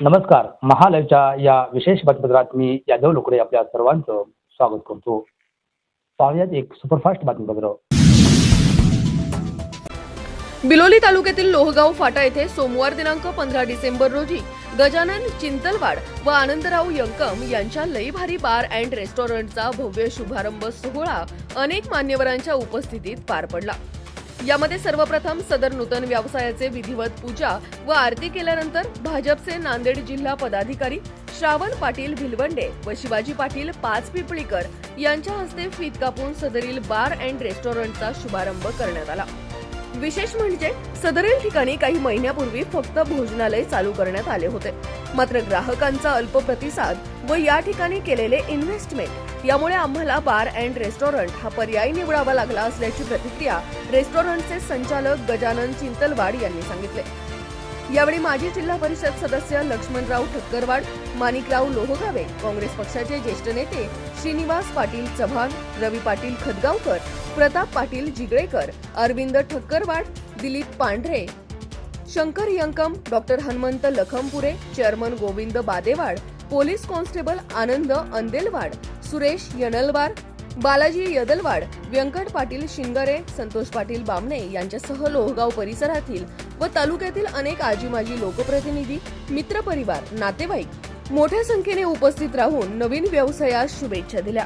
नमस्कार. महालयच्या या विशेष बातमीपत्रात मी यादव लोकडे आपल्या सर्वांचं स्वागत करतो. पाहुयात एक सुपरफास्ट बातमीपत्र. बिलोली तालुक्यातील लोहगाव फाटा येथे सोमवार दिनांक 15 डिसेंबर रोजी गजानन चिंतलवाड व आनंदराव यंकम यांच्या लई भारी बार अँड रेस्टॉरंटचा भव्य शुभारंभ सोहळा अनेक मान्यवरांच्या उपस्थितीत पार पडला. यामध्ये सर्वप्रथम सदर नूतन व्यवसायाचे विधिवत पूजा व आरती केल्यानंतर भाजपचे नांदेड जिल्हा पदाधिकारी श्रावण पाटील भिलवंडे व शिवाजी पाटील पाचपिपळीकर यांच्या हस्ते फीत कापून सदरील बार अँड रेस्टॉरंटचा शुभारंभ करण्यात आला. विशेष म्हणजे सदरील ठिकाणी काही महिन्यापूर्वी फक्त भोजनालय चालू करण्यात आले होते. मात्र ग्राहकांचा अल्प प्रतिसाद व या ठिकाणी केलेले इन्व्हेस्टमेंट यामुळे आम्हाला बार अँड रेस्टॉरंट हा पर्याय निवडावा लागला असल्याची प्रतिक्रिया रेस्टॉरंटचे संचालक गजानन चिंतलवाड यांनी सांगितले. यावेळी माजी जिल्हा परिषद सदस्य लक्ष्मणराव ठक्करवाड, माणिकराव लोहगावे, काँग्रेस पक्षाचे ज्येष्ठ नेते श्रीनिवास पाटील चव्हाण, रवी Patil Khadgaonkar, Pratap Patil जिगळेकर, Arvind Thakkarwad, Dilip Pandhare, Shankar Yankam, doctor Hanumant Lakhampure, chairman Govind Badewad, police constable Anand Andelwad, Suresh Yanalwar, Balaji Yadalwad, Vyankat Patil Shingare, Santosh Patil Bamane यांच्यासह लोहगाव परिसरातील व तालुक्यातील अनेक आजी-माजी लोकप्रतिनिधी, मित्रपरिवार, नातेवाईक मोठ्या संख्येने उपस्थित राहून नवीन व्यवसायास शुभेच्छा दिल्या.